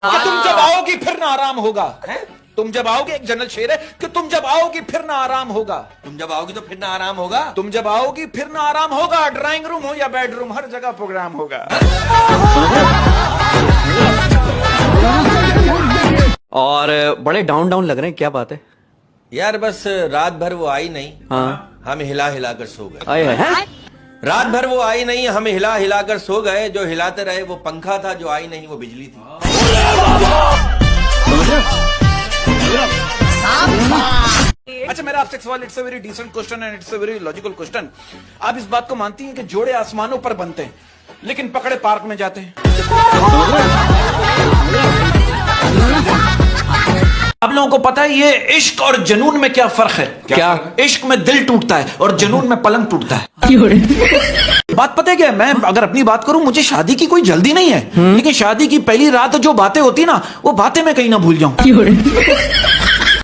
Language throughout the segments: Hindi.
कि तुम जब आओगी फिर ना आराम होगा है? तुम जब आओगे, एक जनरल शेर है कि तुम जब आओगी फिर ना आराम होगा। तुम जब आओगी तो फिर ना आराम होगा। तुम जब आओगी फिर ना आराम होगा। ड्राइंग रूम हो या बेडरूम, हर जगह प्रोग्राम होगा। और बड़े डाउन डाउन लग रहे हैं, क्या बात है यार? बस रात भर वो आई नहीं। हाँ। हम हिला हिला कर सो गए। आए हैं? रात भर वो आई नहीं, हम हिला हिला कर सो गए। जो हिलाते रहे वो पंखा था, जो आई नहीं वो बिजली थी। अच्छा, मेरा आपसे एक सवाल, it's a very decent question and it's a very logical question. आप इस बात को मानती हैं कि जोड़े आसमानों पर बनते हैं लेकिन पकड़े पार्क में जाते हैं? आप लोगों को पता है ये इश्क और जुनून में क्या फर्क है? क्या? इश्क में दिल टूटता है और जुनून में पलंग टूटता है। बात पता है क्या? मैं अगर अपनी बात करूं, मुझे शादी की कोई जल्दी नहीं है, लेकिन शादी की पहली रात जो बातें होती ना, वो बातें मैं कहीं ना भूल जाऊं।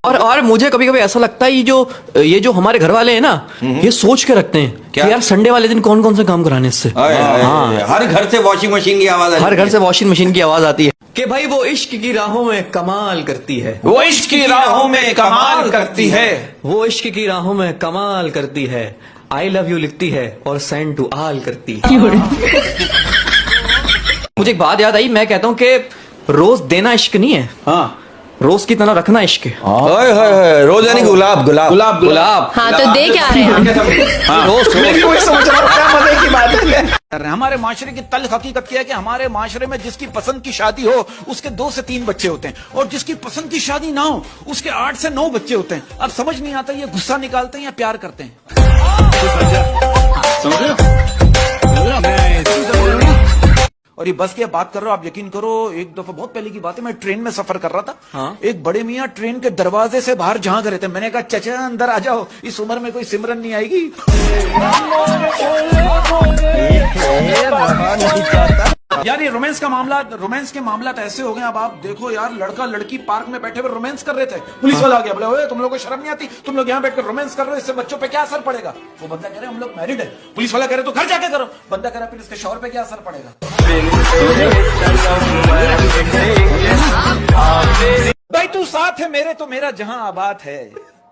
और मुझे कभी कभी ऐसा लगता है ये जो हमारे घर वाले हैं ना, ये सोच के रखते हैं क्या? कि यार संडे वाले दिन कौन कौन से काम कराने इससे। हाँ। हर घर से वॉशिंग मशीन की आवाज हर घर से वॉशिंग मशीन की आवाज आती है कि भाई वो इश्क की राहों में कमाल करती है, वो इश्क की राहों में कमाल करती है, वो इश्क की राहों में कमाल करती है। आई लव यू लिखती है और सेंड टू आल करती है। मुझे एक बात याद आई, मैं कहता हूँ कि रोज देना इश्क नहीं है, हाँ, रोज की तरह रखना इश्क है। रोज यानी गुलाब गुलाब गुलाब गुलाब। हाँ तो दे क्या रहे हैं? रोज मैं भी वही समझ रहा हूँ, क्या मजे की बात है। हमारे माशरे की तल्ख हकीकत क्या है कि हमारे माशरे में जिसकी पसंद की शादी हो उसके 2 से 3 बच्चे होते हैं, और जिसकी पसंद की शादी ना हो उसके 8 से 9 बच्चे होते हैं। अब समझ नहीं आता ये गुस्सा निकालते हैं या प्यार करते हैं। और ये बस की बात कर रहा हूं, आप यकीन करो, एक दफा बहुत पहले की बात है, मैं ट्रेन में सफर कर रहा था। हाँ? एक बड़े मियाँ ट्रेन के दरवाजे से बाहर झांक रहे थे। मैंने कहा चाचा अंदर आ जाओ, इस उम्र में कोई सिमरन नहीं आएगी। यार ये रोमांस के मामला तो ऐसे हो गए। अब आप देखो यार, लड़का लड़की पार्क में बैठे हुए रोमांस कर रहे थे, पुलिस वाला आ गया, बोले ओए तुम लोगों को शर्म नहीं आती? तुम लोग यहाँ बैठकर रोमांस कर रहे हो, इससे बच्चों पे क्या असर पड़ेगा? वो बंदा कह रहे हम लोग मैरिड है। पुलिस वाला कह रहे तो घर जाके करो। बंदा कह रहा फिर इसके शौहर पे क्या असर पड़ेगा? भाई तू साथ है मेरे तो मेरा जहां आबाद है।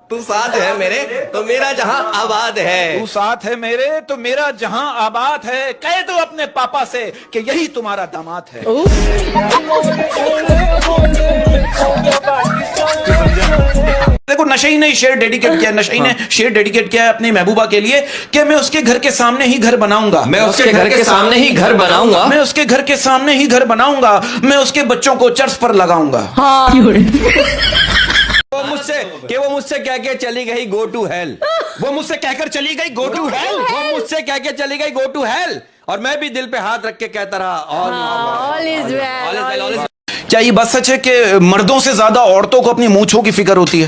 तू साथ है मेरे तो मेरा जहां आबाद है। तू साथ है मेरे तो मेरा जहां आबाद है। कह दो अपने पापा से कि यही तुम्हारा दामाद है। देखो, नशई ने शेर डेडिकेट किया, नशई ने शेर डेडिकेट किया है अपनी महबूबा के लिए कि मैं उसके घर के सामने ही घर बनाऊंगा, मैं उसके घर के सामने ही घर बनाऊंगा, मैं उसके घर के सामने ही घर बनाऊंगा, मैं उसके बच्चों को चर्च पर लगाऊंगा। वो मुझसे कह के चली गई गो टू हेल। वो मुझसे कहकर चली गई गो टू हेल। वो मुझसे कह के चली गई गो टू हेल, और मैं भी दिल पे हाथ रख के कहता रहा All is well. क्या ये बात सच है कि मर्दों से ज्यादा औरतों को अपनी मूंछों की फिक्र होती है?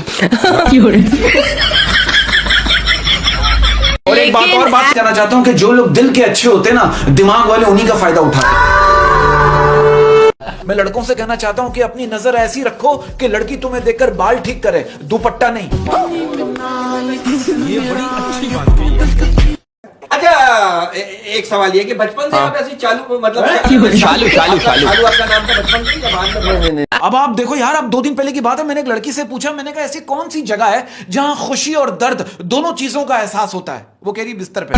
और एक बात और बात कहना चाहता हूं कि जो लोग दिल के अच्छे होते हैं ना, दिमाग वाले उन्हीं का फायदा उठाते हैं। मैं लड़कों से कहना चाहता हूं कि अपनी नजर ऐसी रखो कि लड़की तुम्हें देखकर बाल ठीक करे, दुपट्टा नहीं। ये बड़ी अच्छी बात है। अच्छा, एक सवाल ये कि बचपन से आप ऐसी चालू, मतलब चालू आपका नाम था बचपन से या बाद में? अब आप देखो यार, अब 2 दिन पहले की बात है, मैंने एक लड़की से पूछा, मैंने कहा ऐसी कौन सी जगह है जहां खुशी और दर्द दोनों चीजों का एहसास होता है? वो कह रही बिस्तर पे।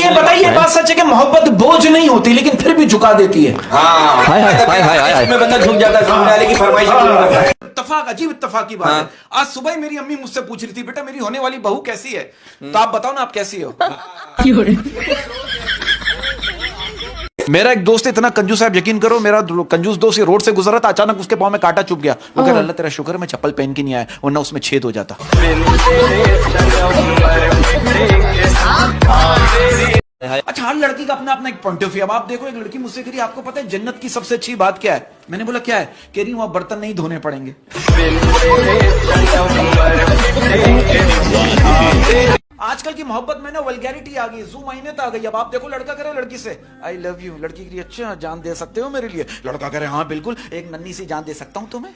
ये बताइए, बात सच है कि मोहब्बत बोझ नहीं होती लेकिन फिर भी झुका देती है। इसमें बंदा झुक जाता है सामने वाले की फरमाइश। इत्तफाक, अजीब इत्तफाक की बात है। आज सुबह ही मेरी अम्मी मुझसे पूछ रही थी, बेटा मेरी होने वाली बहू कैसी है? तो आप बताओ ना, आप कैसी हो? मेरा एक दोस्त इतना कंजूस है, यकीन करो, मेरा कंजूस दोस्त रोड से गुजरा था, अचानक उसके पांव में कांटा चुभ गया। वो कह रहा अल्लाह तेरा शुक्र है मैं चप्पल पहन के नहीं आया, वरना उसमें छेद हो जाता। अच्छा, हर लड़की का अपना अपना एक पॉइंट ऑफ व्यू। अब आप देखो, एक लड़की मुझसे कह रही आपको पता है जन्नत की सबसे अच्छी बात क्या है? मैंने बोला क्या है? कह रही वहां बर्तन नहीं धोने पड़ेंगे। आजकल की मोहब्बत में ना वल्गैरिटी आ गई, जू माइनत आ गई। अब आप देखो, लड़का करे लड़की से आई लव यू, लड़की के लिए अच्छा जान दे सकते हो मेरे लिए? लड़का करे हाँ बिल्कुल, एक नन्ही सी जान दे सकता हूं तुम्हें।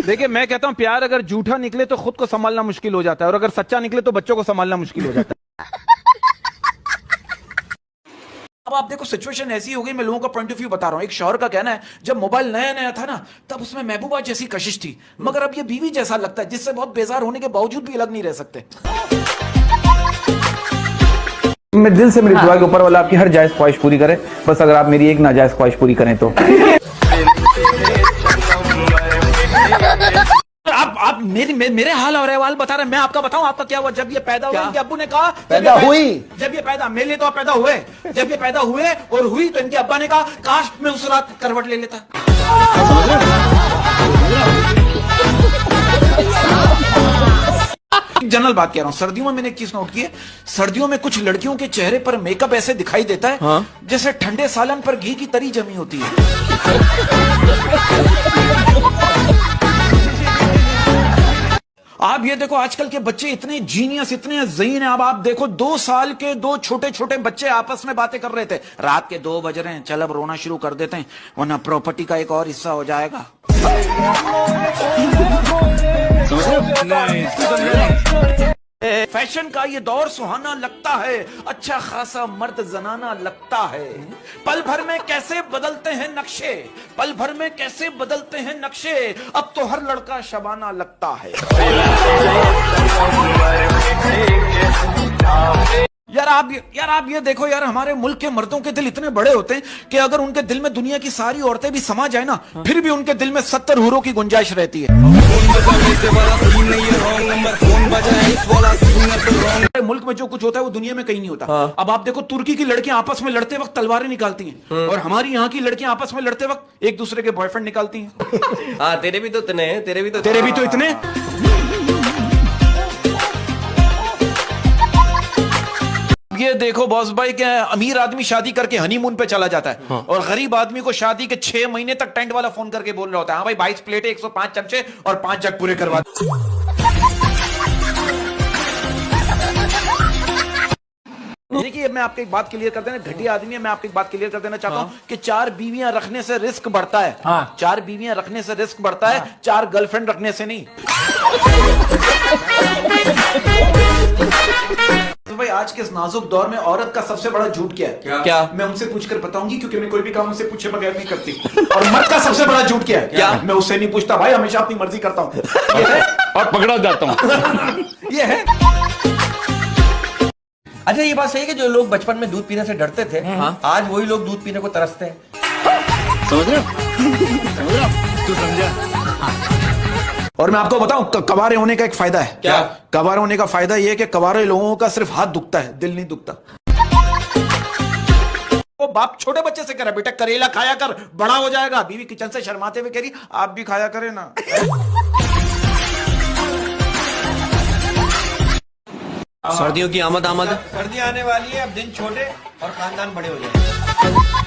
देखिए, मैं कहता हूं प्यार अगर झूठा निकले तो खुद को संभालना मुश्किल हो जाता है, और अगर सच्चा निकले तो बच्चों को संभालना मुश्किल हो जाता है। अब आप देखो सिचुएशन ऐसी हो गई, मैं लोगों का पॉइंट ऑफ व्यू बता रहा हूं। एक शौहर का कहना है जब मोबाइल नया नया था ना तब उसमें महबूबा जैसी कशिश थी, मगर अब ये बीवी जैसा लगता है जिससे बहुत बेजार होने के बावजूद भी अलग नहीं रह सकते। मैं दिल से मेरी दुआ के ऊपर वाला आपकी हर जायज ख्वाहिश पूरी करे, बस अगर आप मेरी एक नाजायज ख्वाहिश पूरी करें तो। आप मेरे हाल और अहवाल बता रहे हैं, मैं आपका बताऊं आपका क्या हुआ। जब ये पैदा हुआ इनके अब्बू ने कहा पैदा हुई, जब ये पैदा मेरे लिए तो आप पैदा हुए, जब ये पैदा हुए और हुई तो इनके अब्बा ने कहा काश मैं उस रात करवट ले लेता। जनरल बात कह रहा हूं, सर्दियों में मैंने एक चीज नोट की है, सर्दियों में कुछ लड़कियों के चेहरे पर मेकअप ऐसे दिखाई देता है जैसे ठंडे सालन पर घी की तरी जमी होती है। आप ये देखो आजकल के बच्चे इतने जीनियस, इतने ज़हीन हैं। अब आप देखो 2 साल के 2 छोटे छोटे बच्चे आपस में बातें कर रहे थे, रात के 2 बज रहे हैं, चल अब रोना शुरू कर देते हैं वरना प्रॉपर्टी का एक और हिस्सा हो जाएगा। फैशन का ये दौर सुहाना लगता है, अच्छा खासा मर्द जनाना लगता है। पल भर में कैसे बदलते हैं नक्शे, पल भर में कैसे बदलते हैं नक्शे, अब तो हर लड़का शबाना लगता है। यार आप ये देखो यार, हमारे मुल्क के मर्दों के दिल इतने बड़े होते हैं कि अगर उनके दिल में दुनिया की सारी औरतें भी समा जाए ना, फिर भी उनके दिल में 70 हूरों की गुंजाइश रहती है। मुल्क में जो कुछ होता है वो दुनिया में कहीं नहीं होता। अब आप देखो तुर्की की लड़कियां आपस में लड़ते वक्त तलवारें निकालती हैं और हमारी यहाँ की लड़कियां आपस में लड़ते वक्त एक दूसरे के बॉयफ्रेंड निकालती हैं। हाँ, तेरे भी तो इतने हैं, तेरे भी तो इतने। ये देखो बॉस भाई, क्या अमीर आदमी शादी करके हनीमून पे चला जाता है और गरीब आदमी को शादी के 6 महीने तक टेंट वाला फोन करके बोल रहा होता है हाँ भाई 22 प्लेटें, 105 चमचे और 5 जग पूरे करवा। देखिए मैं आपको एक बात क्लियर कर देना, घटिया आदमी है, मैं आपको एक बात क्लियर कर देना चाहता हूं कि 4 बीवियां रखने से रिस्क बढ़ता है। 4 बीवियां रखने से रिस्क बढ़ता है, 4 गर्लफ्रेंड रखने से नहीं। तो भाई आज के इस नाजुक दौर में औरत का सबसे बड़ा झूठ क्या है? क्या? मैं उनसे पूछकर बताऊंगी क्योंकि मैं कोई भी काम उनसे पूछे बगैर नहीं करती। और मर्द का सबसे बड़ा झूठ क्या है? क्या? मैं उससे नहीं पूछता भाई, हमेशा अपनी मर्जी करता हूं और पकड़ा जाता हूं। ये है। अच्छा ये बात सही है कि जो लोग बचपन में दूध पीने से डरते थे, आज वही लोग दूध पीने को तरसते हैं। समझ रहे हो? तू समझा? और मैं आपको बताऊं कवारे होने का एक फायदा है। क्या? कवारे होने का फायदा यह है कि कवारे लोगों का सिर्फ हाथ दुखता है, दिल नहीं दुखता। वो बाप छोटे बच्चे से कह रहा बेटा करेला खाया कर, बड़ा हो जाएगा। बीवी किचन से शर्माते हुए कह रही आप भी खाया करें ना। सर्दियों की आमद। सर्दी आने वाली है, अब दिन छोटे और खानदान बड़े हो जाएंगे।